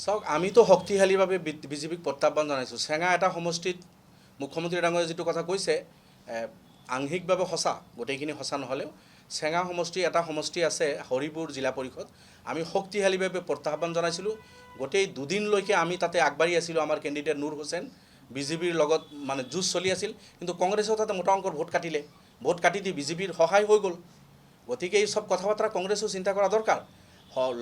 চাওক আমিতো শক্তিশালীভাৱে বিজেপিক প্ৰত্যাহ্বান জনাইছোঁ। চেঙা এটা সমষ্টিত মুখ্যমন্ত্ৰী ডাঙৰীয়ে যিটো কথা কৈছে আংশিকভাৱে সঁচা, গোটেইখিনি সঁচা নহ'লেও চেঙা সমষ্টি এটা সমষ্টি আছে হৰিপুৰ জিলা পৰিষদ। আমি শক্তিশালীভাৱে প্ৰত্যাহ্বান জনাইছিলোঁ। গোটেই দুদিনলৈকে আমি তাতে আগবাঢ়ি আছিলোঁ। আমাৰ কেণ্ডিডেট নুৰ হুছেইন বিজেপিৰ লগত মানে যুঁজ চলি আছিল, কিন্তু কংগ্ৰেছেও তাতে মোটা অংকৰ ভোট কাটিলে। ভোট কাটি দি বিজেপিৰ সহায় হৈ গ'ল। গতিকে এই চব কথা বতৰা কংগ্ৰেছেও চিন্তা কৰা দৰকাৰ।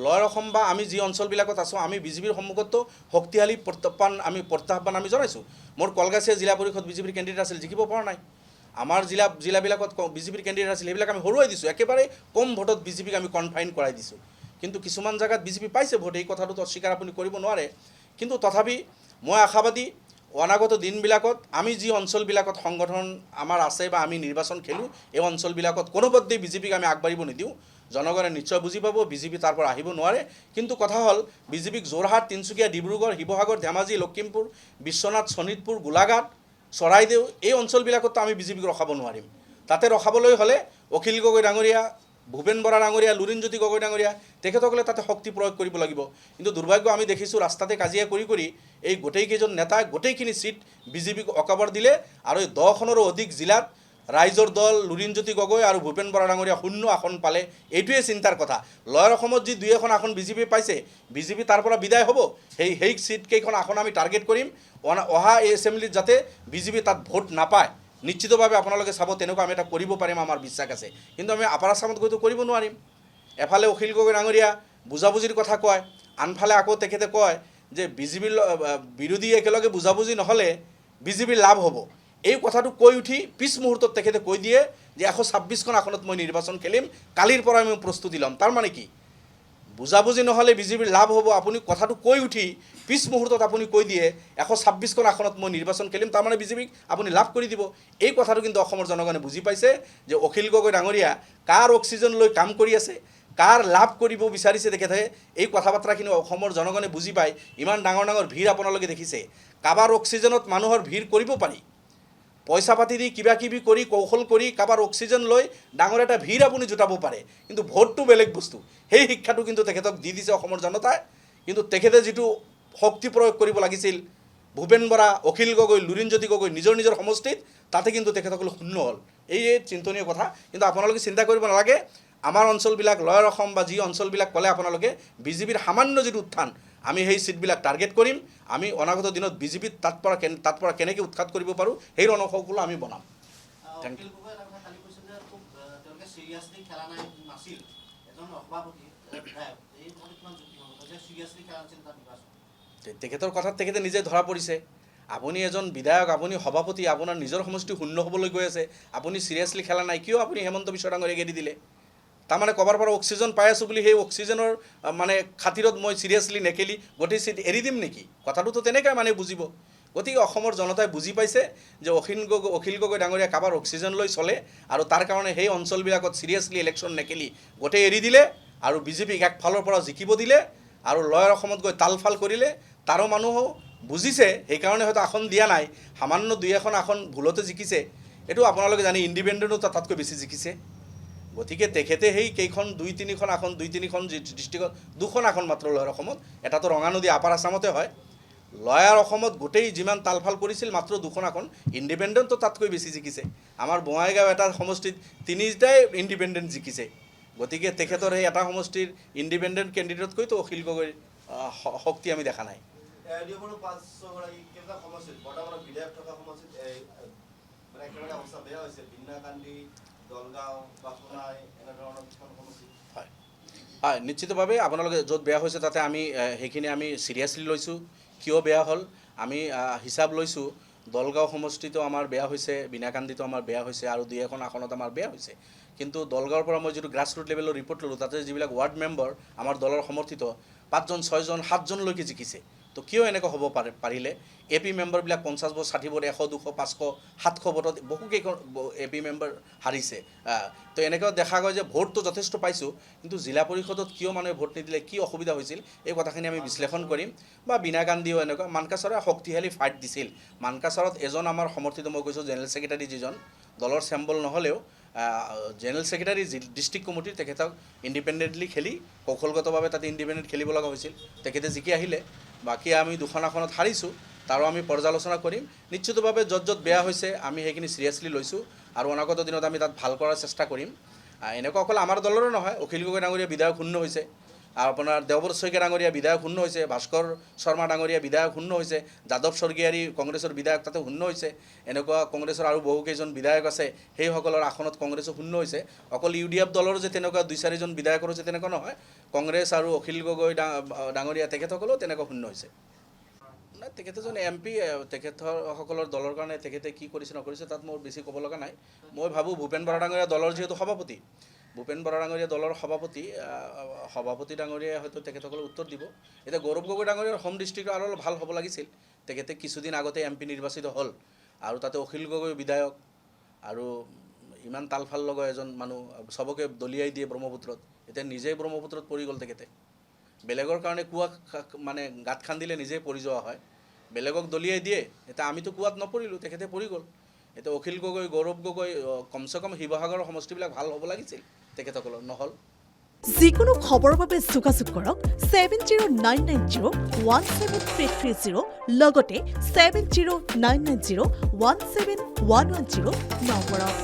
লৱাৰ অসম বা আমি যি অঞ্চলবিলাকত আছোঁ, আমি বিজেপিৰ সন্মুখতো শক্তিশালী প্ৰত্যাহ্বান আমি জনাইছোঁ। মোৰ কলগাছিয়া জিলা পৰিষদ বিজেপিৰ কেণ্ডিডেট আছিল, জিকিব পৰা নাই। আমাৰ জিলাবিলাকত বিজেপিৰ কেণ্ডিডেট আছিল, সেইবিলাক আমি হৰুৱাই দিছোঁ। একেবাৰে কম ভোটত বিজেপিক আমি কনফাইন কৰাই দিছোঁ। কিন্তু কিছুমান জেগাত বিজেপি পাইছে ভোট, এই কথাটোতো অস্বীকাৰ আপুনি কৰিব নোৱাৰে। কিন্তু তথাপি মই আশাবাদী অনাগত দিনবিলাকত আমি যি অঞ্চলবিলাকত সংগঠন আমাৰ আছে বা আমি নিৰ্বাচন খেলোঁ, এই অঞ্চলবিলাকত কোনোপধ্যেই বিজেপিক আমি আগবাঢ়িব নিদিওঁ। জনগণে নিশ্চয় বুজি পাব বিজেপি তাৰ পৰা আহিব নোৱাৰে। কিন্তু কথা হ'ল বিজেপিক যোৰহাট, তিনিচুকীয়া, ডিব্ৰুগড়, শিৱসাগৰ, ধেমাজি, লখিমপুৰ, বিশ্বনাথ, শোণিতপুৰ, গোলাঘাট, চৰাইদেউ এই অঞ্চলবিলাকতো আমি বিজেপিক ৰখাব নোৱাৰিম। তাতে ৰখাবলৈ হ'লে অখিল গগৈ ডাঙৰীয়া, ভূপেন বৰা ডাঙৰীয়া, লুৰিণজ্যোতি গগৈ ডাঙৰীয়া তেখেতসকলে তাতে শক্তি প্ৰয়োগ কৰিব লাগিব। কিন্তু দুৰ্ভাগ্য আমি দেখিছোঁ ৰাস্তাতে কাজিয়া কৰি এই গোটেইকেইজন নেতাই গোটেইখিনি চিট বিজেপিক অকাবৰ দিলে। আৰু এই 10খনৰো অধিক জিলাত ৰাইজৰ দল লুৰিণজ্যোতি গগৈ আৰু ভূপেন বৰা ডাঙৰীয়া 0 আসন পালে। এইটোৱে চিন্তাৰ কথা। লৱাৰ অসমত যি 2-এখন আসন বিজেপি পাইছে, বিজেপি তাৰ পৰা বিদায় হ'ব। সেই চিটকেইখন আসন আমি টাৰ্গেট কৰিম। অহা এই এছেম্বলিত যাতে বিজেপি তাত ভোট নাপায়, নিশ্চিতভাৱে আপোনালোকে চাব তেনেকুৱা আমি এটা কৰিব পাৰিম, আমাৰ বিশ্বাস আছে। কিন্তু আমি আপাৰ আছামত গৈতো কৰিব নোৱাৰিম। এফালে অখিল গগৈ ডাঙৰীয়া বুজাবুজিৰ কথা কয়, আনফালে আকৌ তেখেতে কয় যে বিজেপিৰ বিৰোধী একেলগে বুজাবুজি নহ'লে বিজেপিৰ লাভ হ'ব। এই কথাটো কৈ উঠি পিছ মুহূৰ্তত তেখেতে কৈ দিয়ে যে 126খন আসনত মই নিৰ্বাচন খেলিম, কালিৰ পৰা মই প্ৰস্তুতি ল'ম। তাৰমানে কি? বুজাবুজি নহ'লে বিজেপিৰ লাভ হ'ব। আপুনি কথাটো কৈ উঠি পিছ মুহূৰ্তত আপুনি কৈ দিয়ে 126খন আসনত মই নিৰ্বাচন খেলিম, তাৰমানে বিজেপিক আপুনি লাভ কৰি দিব। এই কথাটো কিন্তু অসমৰ জনগণে বুজি পাইছে যে অখিল গগৈ ডাঙৰীয়া কাৰ অক্সিজেন লৈ কাম কৰি আছে, কাৰ লাভ কৰিব বিচাৰিছে তেখেতে। এই কথা বাৰ্তাখিনি অসমৰ জনগণে বুজি পায়। ইমান ডাঙৰ ডাঙৰ ভিৰ আপোনালোকে দেখিছে। কাৰোবাৰ অক্সিজেনত মানুহৰ ভিৰ কৰিব পাৰি, পইচা পাতি দি কিবা কিবি কৰি কৌশল কৰি কাৰোবাৰ অক্সিজেন লৈ ডাঙৰ এটা ভিৰ আপুনি জোটাব পাৰে। কিন্তু ভোটটো বেলেগ বস্তু। সেই শিক্ষাটো কিন্তু তেখেতক দি দিছে অসমৰ জনতাই। কিন্তু তেখেতে যিটো শক্তি প্ৰয়োগ কৰিব লাগিছিল, ভূপেন বৰা, অখিল গগৈ, লুৰিণজ্যোতি গগৈ নিজৰ সমষ্টিত, তাতে কিন্তু তেখেতসকলে শূন্য হ'ল। এই চিন্তনীয় কথা। কিন্তু আপোনালোকে চিন্তা কৰিব নালাগে। আমাৰ অঞ্চলবিলাক লৱাৰ অসম বা যি অঞ্চলবিলাক ক'লে আপোনালোকে বিজেপিৰ সামান্য যিটো উত্থান, আমি সেই চিটবিলাক টাৰ্গেট কৰিম। আমি অনাগত দিনত বিজেপিত তাত পৰা কেনেকৈ উৎখাত কৰিব পাৰোঁ সেই ৰণকৌশল আমি বনাম। Thank you. তেখেতৰ কথাত তেখেতে নিজে ধৰা পৰিছে। আপুনি এজন বিধায়ক, আপুনি সভাপতি, আপোনাৰ নিজৰ সমষ্টি শূন্য হ'বলৈ গৈ আছে, আপুনি চিৰিয়াছলি খেলা নাই, কিয় আপুনি হেমন্ত বিশ্ব ডাঙৰীয়াক এৰি দিলে? তাৰমানে ক'ৰবাৰ পৰা অক্সিজেন পাই আছোঁ বুলি সেই অক্সিজেনৰ মানে খাতিৰত মই চিৰিয়াছলি নেখেলি গোটেই চিট এৰি দিম নেকি? কথাটোতো তেনেকৈ মানে বুজিব। গতিকে অসমৰ জনতাই বুজি পাইছে যে অখিল গগৈ ডাঙৰীয়া কাৰোবাৰ অক্সিজেন লৈ চলে, আৰু তাৰ কাৰণে সেই অঞ্চলবিলাকত চিৰিয়াছলি ইলেকশ্যন নেখেলি গোটেই এৰি দিলে আৰু বিজেপিক একফালৰ পৰা জিকিব দিলে আৰু লৱাৰ অসমত গৈ তালফাল কৰিলে। তাৰো মানুহো বুজিছে, সেইকাৰণে হয়তো আসন দিয়া নাই। সামান্য 2-এখন আসন ভুলতে জিকিছে। এইটো আপোনালোকে জানি ইণ্ডিপেণ্ডেণ্টো তাতকৈ বেছি জিকিছে। গতিকে তেখেতে সেই কেইখন 2-3খন আসন, 2-3খন ডিষ্ট্ৰিক্টত 2খন আসন মাত্ৰ লৱাৰ অসমত, এটাতো ৰঙানদী আপাৰ আছামতে হয়। লয়াৰ অসমত গোটেই যিমান তালফাল কৰিছিল মাত্ৰ 2খন আসন, ইণ্ডিপেণ্ডেণ্টটো তাতকৈ বেছি জিকিছে। আমাৰ বঙাইগাঁও এটা সমষ্টিত 3টাই ইণ্ডিপেণ্ডেণ্ট জিকিছে। গতিকে তেখেতৰ সেই এটা সমষ্টিৰ ইণ্ডিপেণ্ডেণ্ট কেণ্ডিডেটতকৈতো অখিল গগৈৰ শক্তি আমি দেখা নাই। হয়, নিশ্চিতভাৱে আপোনালোকে য'ত বেয়া হৈছে তাতে আমি সেইখিনি আমি চিৰিয়াছলি লৈছোঁ। কিয় বেয়া হ'ল আমি হিচাপ লৈছোঁ। দলগাঁও সমষ্টিটো আমাৰ বেয়া হৈছে, বিনাকান্দিটো আমাৰ বেয়া হৈছে, আৰু 2-এখন আসনত আমাৰ বেয়া হৈছে। কিন্তু দলগাঁৱৰ পৰা মই যিটো গ্ৰাছৰুট লেভেলৰ ৰিপৰ্ট ল'লোঁ, তাতে যিবিলাক ৱাৰ্ড মেম্বাৰ আমাৰ দলৰ সমৰ্থিত 5জন, 6জন, 7জনলৈকে জিকিছে। তো কিয় এনেকুৱা হ'ব পাৰিলে? AP মেম্বাৰবিলাক 50 ভোট, 60 ভোট, 100, 200, 500, 700 ভোটত বহুকেইখন AP মেম্বাৰ হাৰিছে। তো এনেকুৱা দেখা গৈ যে ভোটটো যথেষ্ট পাইছোঁ, কিন্তু জিলা পৰিষদত কিয় মানুহে ভোট নিদিলে, কি অসুবিধা হৈছিল, এই কথাখিনি আমি বিশ্লেষণ কৰিম। বা বিনাকান্দিও এনেকুৱা মানকাছাৰে শক্তিশালী ফাইট দিছিল। মানকাছাৰত এজন আমাৰ সমৰ্থিত, মই কৈছোঁ জেনেৰেল ছেক্ৰেটাৰী যিজন, দলৰ চেম্বল নহ'লেও জেনেৰেল ছেক্ৰেটাৰী ডিষ্ট্ৰিক্ট কমিটিৰ, তেখেতক ইণ্ডিপেণ্ডেণ্টলি খেলি কৌশলগতভাৱে তাতে ইণ্ডিপেণ্ডেণ্ট খেলিব লগা হৈছিল। তেখেতে জিকি আহিলে। বাকী আমি দুখন আসনত হাৰিছোঁ, তাৰো আমি পৰ্যালোচনা কৰিম। নিশ্চিতভাৱে য'ত য'ত বেয়া হৈছে আমি সেইখিনি চিৰিয়াছলি লৈছোঁ আৰু অনাগত দিনত আমি তাত ভাল কৰাৰ চেষ্টা কৰিম। এনেকুৱা অকল আমাৰ দলৰো নহয়, অখিল গগৈ ডাঙৰীয়া বিধায়ক শূন্য হৈছে, আৰু আপোনাৰ দেৱব্ৰত শইকীয়া ডাঙৰীয়া বিধায়ক শূন্য হৈছে, ভাস্কৰ শৰ্মা ডাঙৰীয়া বিধায়ক শূন্য হৈছে, যাদৱ স্বৰ্গীয়াৰী কংগ্ৰেছৰ বিধায়ক তাতে শূন্য হৈছে। এনেকুৱা কংগ্ৰেছৰ আৰু বহুকেইজন বিধায়ক আছে, সেইসকলৰ আসনত কংগ্ৰেছো শূন্য হৈছে। অকল UDF দলৰ যে তেনেকুৱা 2-4জন বিধায়কৰ হৈছে তেনেকুৱা নহয়, কংগ্ৰেছ আৰু অখিল গগৈ ডাঙৰীয়া তেখেতসকলেও তেনেকুৱা শূন্য হৈছে। নাই, তেখেত এজন MP, তেখেতসকলৰ দলৰ কাৰণে তেখেতে কি কৰিছে নকৰিছে তাত মোৰ বেছি ক'ব লগা নাই। মই ভাবোঁ ভূপেন বৰা ডাঙৰীয়া দলৰ যিহেতু সভাপতি, ভূপেন বৰা ডাঙৰীয়া দলৰ সভাপতি ডাঙৰীয়াই হয়তো তেখেতসকলক উত্তৰ দিব। এতিয়া গৌৰৱ গগৈ ডাঙৰীয়াৰ হোম ডিষ্ট্ৰিক্টৰ আৰু অলপ ভাল হ'ব লাগিছিল। তেখেতে কিছুদিন আগতে MP নিৰ্বাচিত হ'ল, আৰু তাতে অখিল গগৈ বিধায়ক, আৰু ইমান তালফাল লগা এজন মানুহ, চবকে দলিয়াই দিয়ে ব্ৰহ্মপুত্ৰত। এতিয়া নিজেই ব্ৰহ্মপুত্ৰত পৰি গ'ল তেখেতে। বেলেগৰ কাৰণে কুঁৱা মানে গাঁত খান্দিলে নিজেই পৰি যোৱা হয়, বেলেগক দলিয়াই দিয়ে। এতিয়া আমিতো কুঁৱাত নপৰিলোঁ, তেখেতে পৰি গ'ল। এতিয়া অখিল গগৈ, গৌৰৱ গগৈ, কমচে কম শিৱসাগৰৰ সমষ্টিবিলাক ভাল হ'ব লাগিছিল, তেখেতসকলৰ নহ'ল। যিকোনো খবৰৰ বাবে যোগাযোগ কৰক 7099017330 লগতে 7099017110 নম্বৰত।